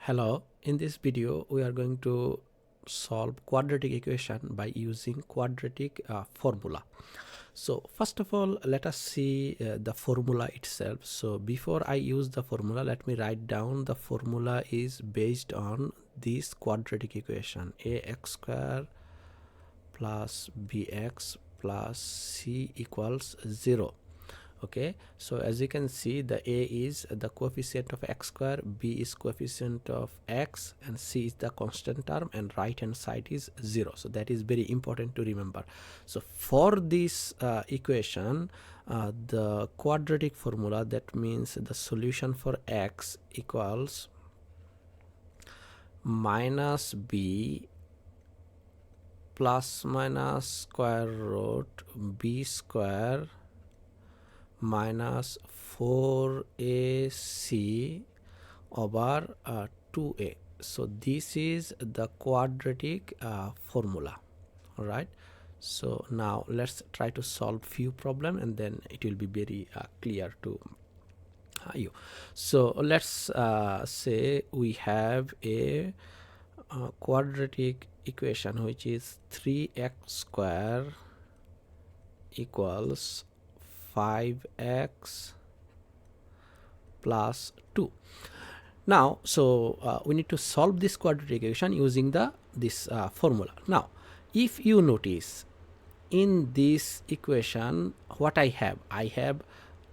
Hello, in this video we are going to solve quadratic equation by using quadratic formula. So first of all, let us see the formula itself. So before I use the formula, let me write down the formula is based on this quadratic equation: ax square plus bx plus c equals 0. Okay, so as you can see, the a is the coefficient of x square, b is coefficient of x, and c is the constant term, and right hand side is 0. So that is very important to remember. So for this equation, the quadratic formula, that means the solution for x equals minus b plus minus square root b square minus 4ac over 2a. So this is the quadratic formula. All right, so now let's try to solve few problem, and then it will be very clear to you. So let's say we have a quadratic equation which is 3x square equals 5x plus 2. Now, so we need to solve this quadratic equation using this formula. Now, if you notice in this equation, what I have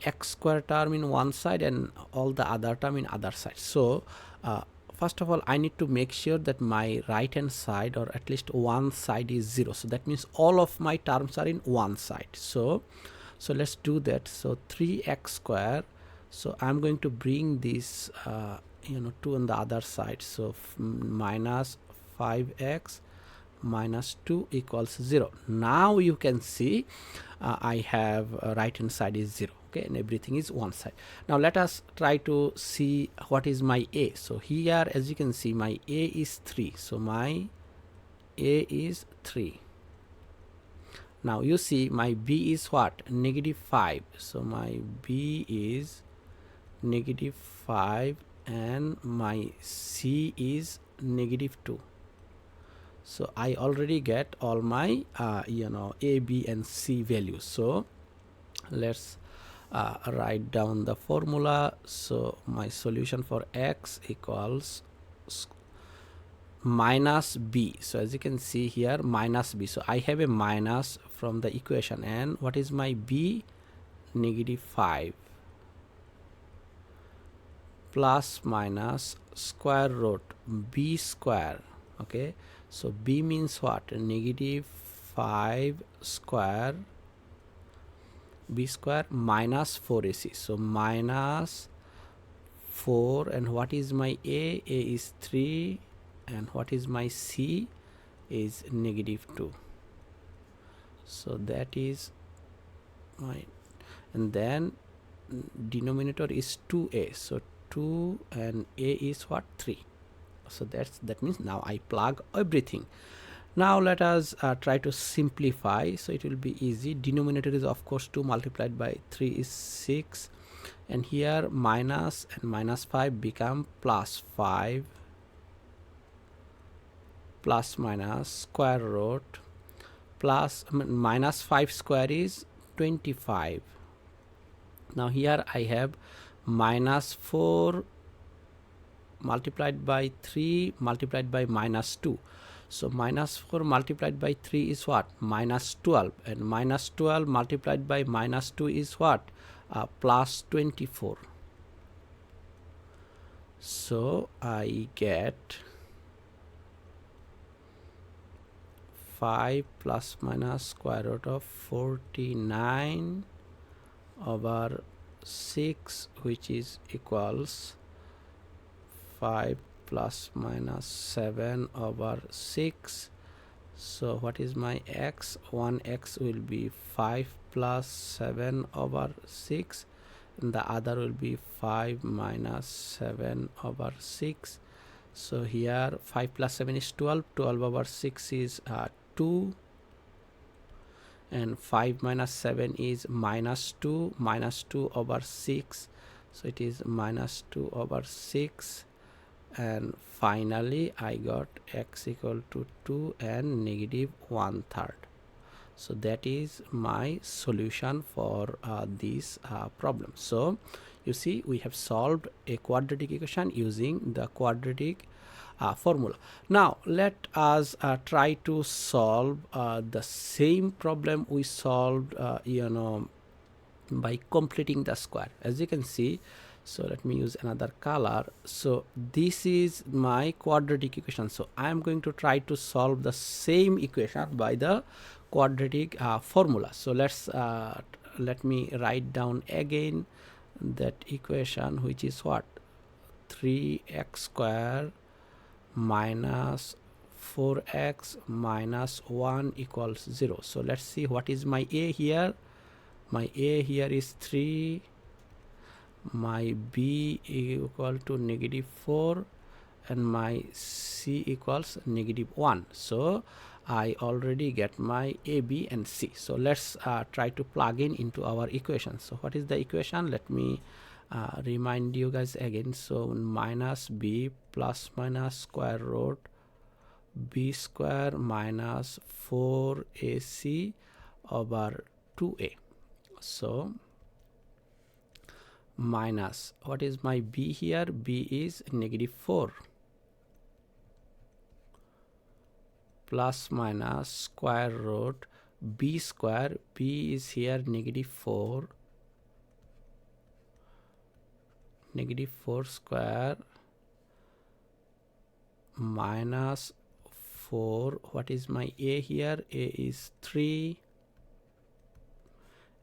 x square term in one side and all the other term in other side. So first of all, I need to make sure that my right hand side, or at least one side, is 0. So that means all of my terms are in one side. So let's do that. So 3x square, so I'm going to bring this 2 on the other side. So minus 5x minus 2 equals 0. Now you can see I have right hand side is 0. Okay, and everything is one side. Now let us try to see what is my a. So here, as you can see, my a is 3. So my a is 3. Now you see my b is what? Negative 5. So my b is negative 5, and my c is negative 2. So I already get all my a, b, and c values. So let's write down the formula. So my solution for x equals minus b. So as you can see here, minus b. So I have a minus from the equation, and what is my b? Negative 5 plus minus square root b square. Okay, so b means what? Negative 5 square b square minus 4ac. So minus 4, and what is my a? A is 3, and what is my c? Is negative 2. So that is my, and then denominator is 2a. So 2 and a is what? 3. So that means now I plug everything. Now let us try to simplify. So it will be easy. Denominator is of course 2 multiplied by 3 is 6, and here minus and minus 5 become plus 5 plus minus square root plus minus 5 square is 25. Now here I have minus 4 multiplied by 3 multiplied by minus 2. So minus 4 multiplied by 3 is what? Minus 12, and minus 12 multiplied by minus 2 is what? Plus 24. So I get 5 plus minus square root of 49 over 6, which is equals 5 plus minus 7 over 6. So what is my x? One x will be 5 plus 7 over 6, and the other will be 5 minus 7 over 6. So here 5 plus 7 is 12. 12 over 6 is 2, and 5 minus 7 is minus 2. Minus 2 over 6, so it is minus 2 over 6. and finally I got x equal to 2 and negative 1/3. So that is my solution for this problem. So you see, we have solved a quadratic equation using the quadratic formula. Now let us try to solve the same problem we solved by completing the square. As you can see, so let me use another color. So this is my quadratic equation, so I am going to try to solve the same equation by the quadratic formula. So let me write down again that equation, which is what, 3x square minus 4x minus 1 equals 0. So let's see what is my a here. My a here is 3, my b equal to negative 4, and my c equals negative 1. So I already get my a, b and c. So let's try to plug in into our equation. So what is the equation? Let me remind you guys again. So minus b plus minus square root b square minus 4ac over 2a. So minus, what is my b here? B is negative 4 plus minus square root b square, b is here negative 4, negative 4 square minus 4. What is my a here? A is 3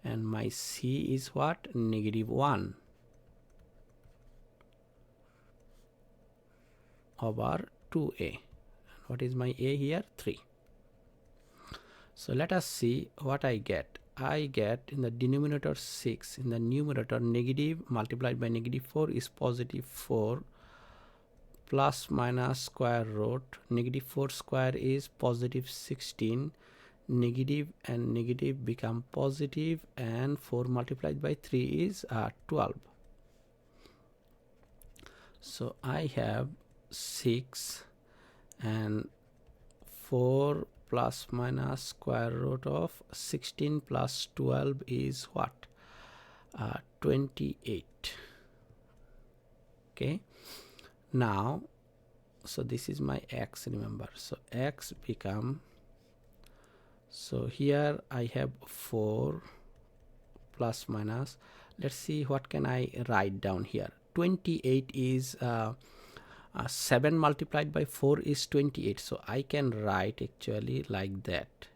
and my c is what? Negative 1 over 2a. What is my a here? 3. So let us see what I get. I get in the denominator 6, in the numerator negative multiplied by negative 4 is positive 4 plus minus square root negative 4 square is positive 16, negative and negative become positive, and 4 multiplied by 3 is 12. So I have 6 and 4 plus minus square root of 16 plus 12 is what? 28. Okay, now so this is my x, remember. So x become, so here I have 4 plus minus, let's see what can I write down here. 28 is 7 multiplied by 4 is 28. So I can write actually like that: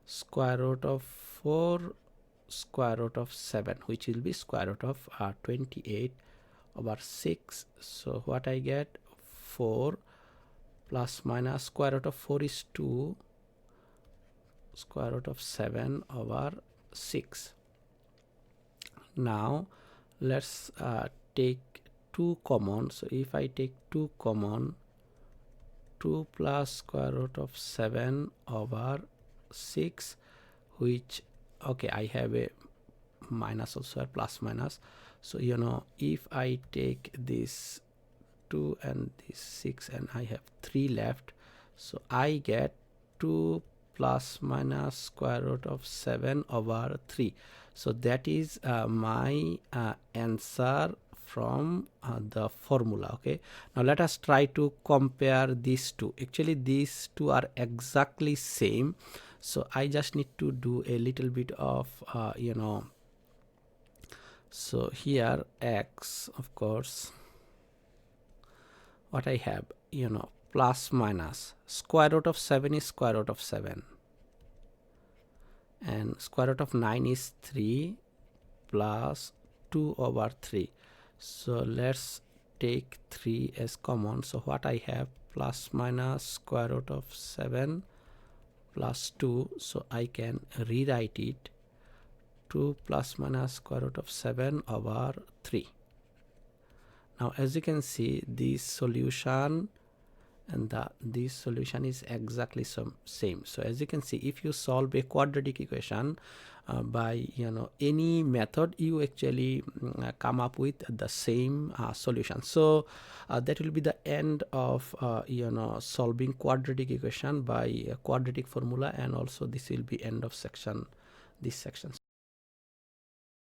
square root of 4 square root of 7, which will be square root of 28 over 6. So what I get? 4 plus minus square root of 4 is 2, square root of 7 over 6. Now let's take 2 common. So if I take 2 common, 2 plus square root of 7 over 6, which, okay, I have a minus also, a plus minus. So if I take this 2 and this 6 and I have 3 left, so I get 2 plus minus square root of 7 over 3. So that is my answer from the formula. Okay, now let us try to compare these two. Actually these two are exactly same, so I just need to do a little bit of so here x, of course, what I have, plus minus square root of 7 is square root of 7, and square root of 9 is 3 plus 2 over 3. So let's take 3 as common. So what I have? Plus minus square root of 7 plus 2. So I can rewrite it: 2 plus minus square root of 7 over 3. Now as you can see, this solution and this solution is exactly same. So as you can see, if you solve a quadratic equation by any method, you actually come up with the same solution. So that will be the end of solving quadratic equation by quadratic formula, and also this will be end of this section.